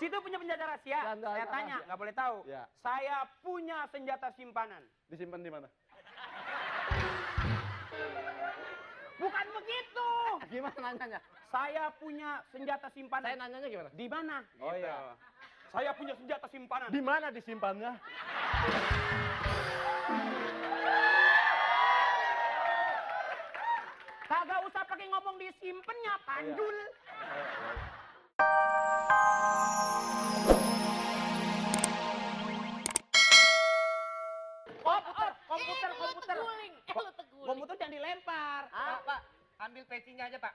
Situ punya senjata rahasia. Saya tanya, nggak boleh tahu. Ya. Saya punya senjata simpanan. Disimpan di mana? Bukan begitu. Gimana nanyanya? Saya punya senjata simpanan. Saya nanyanya gimana? Di mana? Oh Gitu. iya. Saya punya senjata simpanan. Di mana disimpannya? Kagak usah pakai ngomong disimpennya, Panjul. Komputer. Komputer jangan dilempar. Pak, ambil pecinya aja, Pak.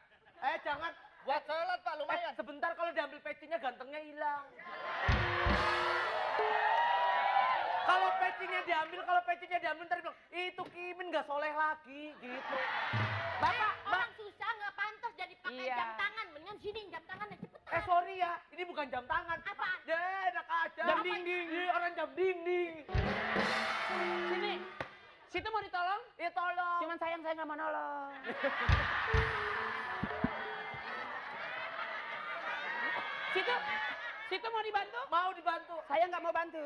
Jangan. Buat sholat, Pak, lumayan. Sebentar kalau diambil pecinya gantengnya hilang. Kalau pecinya diambil ntar bilang, itu Kimin gak soleh lagi, gitu. Bapak, Orang susah nggak pantas jadi pakai Iya. jam tangan. Mendingan sini jam tangannya cepetan. sorry ya, ini bukan jam tangan. Apaan? Enak aja. Jam dinding. Iya, orang jam dinding. Sini. Situ mau ditolong? Iya tolong. Cuman sayang saya nggak mau nolong. Situ mau dibantu? Mau dibantu. Saya nggak mau bantu.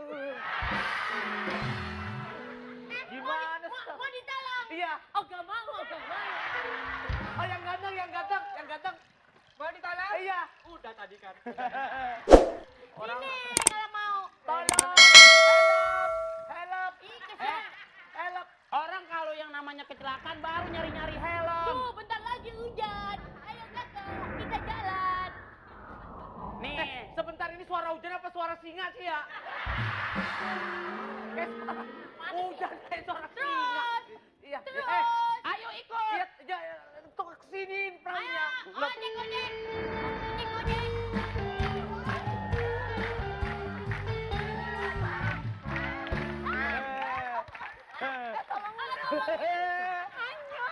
Gimana? Mau ditolong? Iya. Oh gak mau. Oh yang ganteng. Mau ditolong? Iya. Udah tadi kan. Ini kalau mau. Tolong. Help. Ih, kesian. Help. Orang kalau yang namanya kecelakaan baru nyari-nyari helm. Tuh, bentar lagi hujan. Ayo kakak, kita jalan. Nih, sebentar ini suara hujan apa suara singa sih ya? Hujan kayak suara singa. Iya. Terus. Ayo ikut. Iya, tuh kesini perahunya. Ayo, ojek.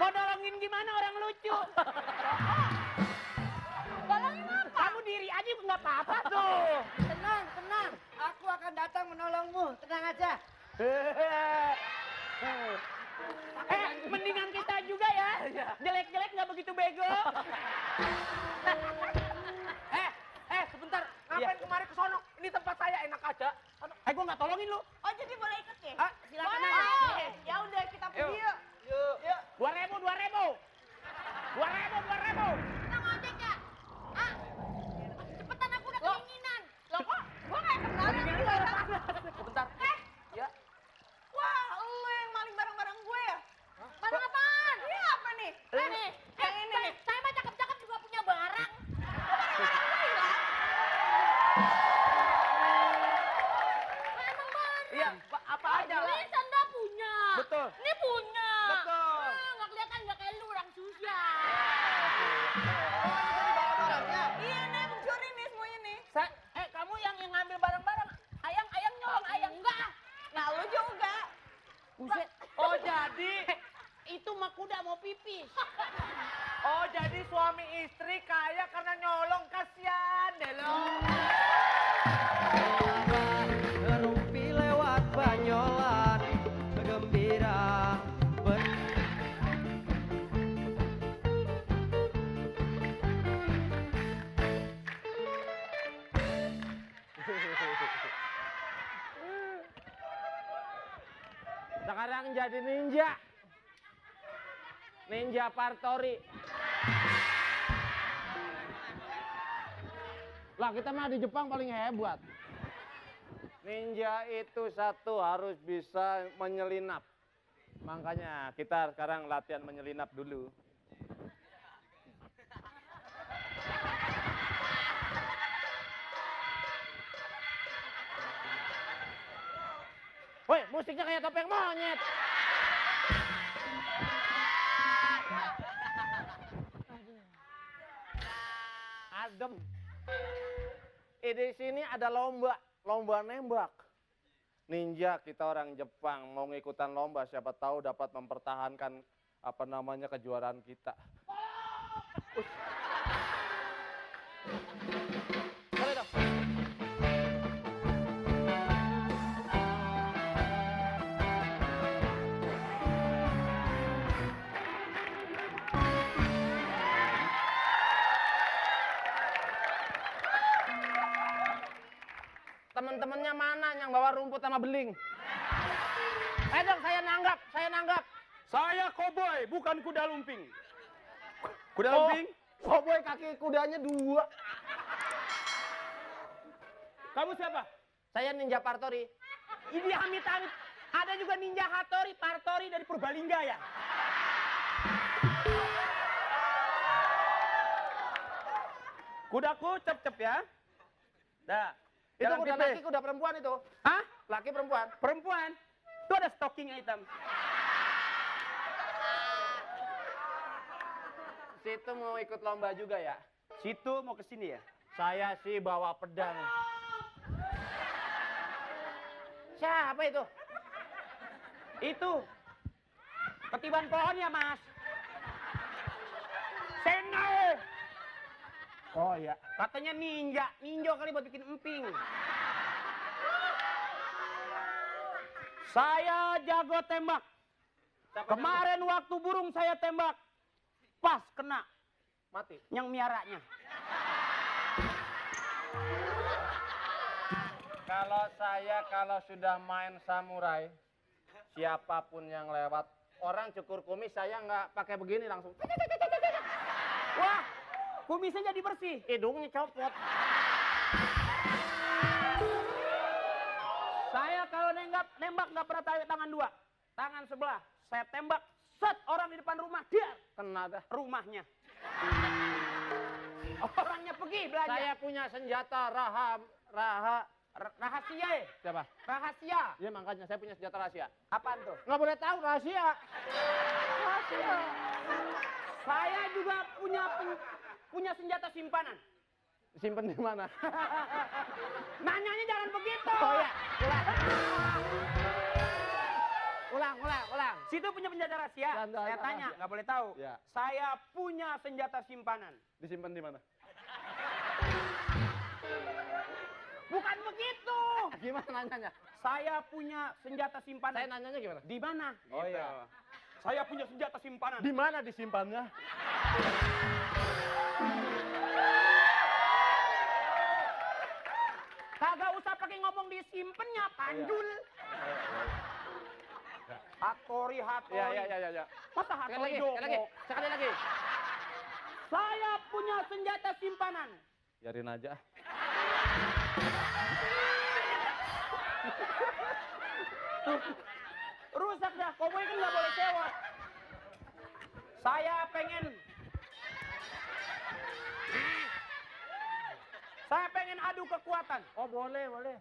Mau nolongin gimana orang lucu? Tolongin apa? Kamu diri aja nggak apa-apa tuh. Tenang. Aku akan datang menolongmu. Tenang aja. Mendingan kita juga ya. Jelek-jelek nggak begitu bego. Sebentar. Ngapain kemarin ke sono? Ini tempat saya, enak aja. Gue nggak tolongin lu. Oh jadi boleh ikut ya? Silakan Boleh. aja. Ya udah kita pergi yuk. Yuk. 2.000. 2.000. Kita ngojek ya? Cepetan aku udah keinginan. Loh kok? Gua kayak kenal. Sebentar. Ya. Wah, lu yang maling barang-barang gue ya? Barang apaan? Ini apa nih? Nih, yang ini nih. Saya mah cakep-cakep juga punya barang. Barang-barang gue hilang. Emang barang. Iya, apa aja? Ini Sandra punya. Betul. Ini punya. Betul. Nggak kelihatan nggak kayak lu orang susah. Iya nih, mencuri nih semuanya nih. Kamu yang ngambil barang-barang. Ayang nyolong, ayang. Enggak. Nah, lu juga. Buset. Oh, jadi itu mah kuda mau pipis. Oh, jadi suami istri kaya karena nyolong, kasihan deh lo. Ngerumpi lewat banyolan gembira Sekarang jadi ninja. Ninja Partori. Lah kita mah di Jepang paling hebat. Ninja itu satu harus bisa menyelinap. Makanya kita sekarang latihan menyelinap dulu. Woi, musiknya kayak topeng monyet. Adem. Di sini ada lomba nembak. Ninja kita orang Jepang mau ngikutan lomba, siapa tahu dapat mempertahankan kejuaraan kita. Boleh dong. gua rumput sama beling. Ayo dong, saya nanggap. Saya koboi, bukan kuda lumping. Kuda Oh. lumping? Cowboy kaki kudanya 2. Kamu siapa? Saya Ninja Partori. Ini amit-amit. Ada juga Ninja Hattori, Partori dari Purbalingga ya? Kudaku cep-cep ya. Dah. Itu Jalan kuda pipis. laki, kuda perempuan itu. Hah? Laki perempuan. Perempuan? Itu ada stocking hitam. Situ mau ikut lomba juga ya? Situ mau ke sini ya? Saya sih bawa pedang. Siapa itu? Itu. Ketiban pohon ya, Mas. Senau. Oh iya. Katanya ninja. Ninja kali buat bikin emping. Saya jago tembak. Kemarin waktu burung saya tembak. Pas kena. Mati. Yang miaranya. Kalau sudah main samurai, siapapun yang lewat, orang cukur kumis saya nggak pakai begini langsung. Wah, kumisnya jadi bersih. Hidungnya copot. Saya kalau nembak nggak pernah tarik tangan 2. Tangan sebelah. Saya tembak, set orang di depan rumah, dia Kena dah. rumahnya. Orangnya pergi belanja. Saya punya senjata Rahasia. Siapa? Rahasia. Ya makanya saya punya senjata rahasia. Apaan tuh? Nggak boleh tahu rahasia. Saya juga punya senjata simpanan. Simpen di mana? Nanyanya jangan begitu. Oh ya, ulang. Situ punya senjata rahasia. Senjata Saya tanya, rahasia. nggak boleh tahu. Ya. Saya punya senjata simpanan. Disimpan di mana? Bukan begitu. Gimana nanyanya? Saya punya senjata Saya simpanan. nanyanya gimana? Di mana? Oh Gitu. iya. Saya punya senjata simpanan. Di mana disimpannya? Kagak usah pakai ngomong disimpennya, Panjul. Hattori. Ya. Masa Hattori dong? Sekali lagi. Saya punya senjata simpanan. Biarin aja. Rusak dah, koboi kan nggak boleh sewa. Saya pengen adu kekuatan. Oh boleh.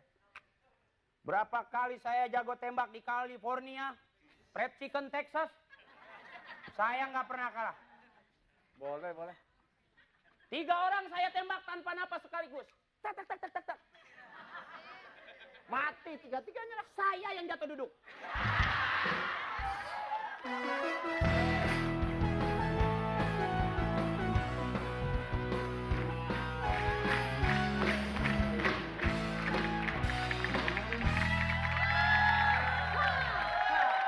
Berapa kali saya jago tembak di California, Fried Chicken Texas, saya nggak pernah kalah. Boleh. 3 orang saya tembak tanpa napas sekaligus. Tak. Mati tiga-tiganya lah. Saya yang jatuh duduk.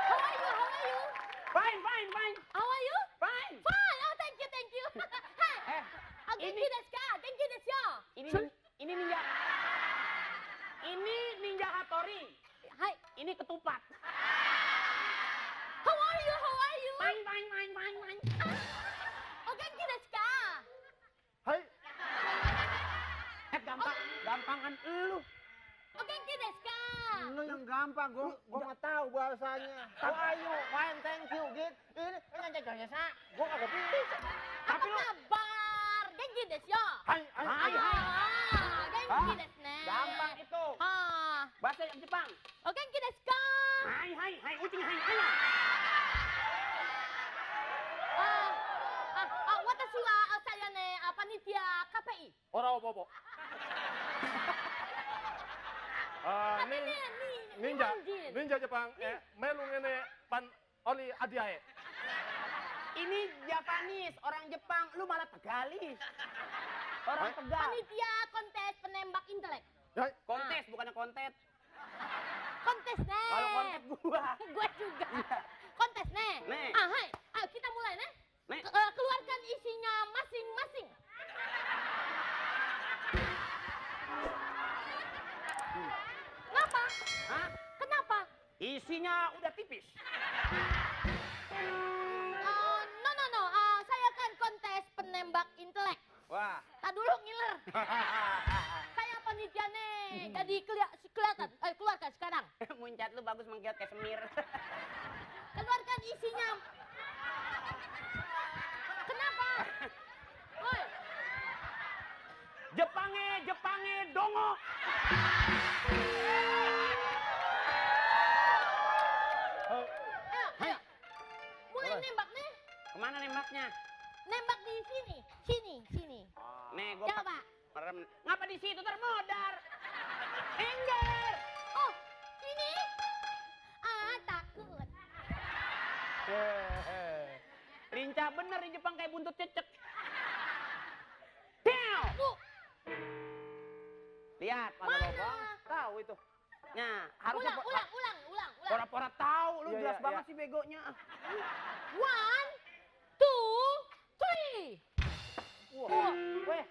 How are you? Fine. How are you? Fine. Fine. Oh, thank you. Hey. Ini- Thank you desu ka? Ini ninja. Ini ninja Hattori. Hai. Ini ketupat. How are you? Fine. Oh, thank you desu ka? Hai. Gampangan lu. Oh, thank you desu ka? Lu yang gampang, gua nggak tahu bahasanya. How are you? Fine, thank you. Gitu. Ini nyanyi sa. Gua nggak bisa. Apa kabar? Thank you desu ya? Hai. Thank you desu ne. Gampang itu. Bahasa Jepang. Oh, thank you desu ka? Hai. Ucing hai. Watashi wa saya ne panitia KPI. Orang apa? Tapi ne Ninja Jepang. Melung ini pan oli adiae. Ini Japanese, orang Jepang. Lu malah Tegalis. Orang Tegal. Panitia kontes penembak intelek. Kontes, bukannya kontes. Kontes ne. Kalau kontes gua. Gua juga. Kontes ne. Nih. Hai. Ayo kita mulai ne. Nih. Keluarkan isinya masing-masing. Kenapa? Hah? isinya udah tipis. No. Saya kan kontes penembak intelek. Wah. Tak dulu ngiler. Saya panitianya jadi kelihatan. Keluarkan sekarang. Muncat lu bagus mengkilat kayak semir. Keluarkan isinya. Kenapa? Woi, Jepange dongo. ayo. Mulai nembak nih. Kemana nembaknya? Nembak di sini. Sini. Nih, gua Coba. merem. Ngapa di situ termodar? Engger. Oh, sini. Takut. Lincah bener di Jepang kayak buntut cecek. Piau. Tuh, Lihat, mana? lobang. Tahu itu. Nah, harusnya Ulang. pora-pora tahu lu Iya, jelas iya, banget iya. sih begonya. 1, 2, 3. Wah, weh,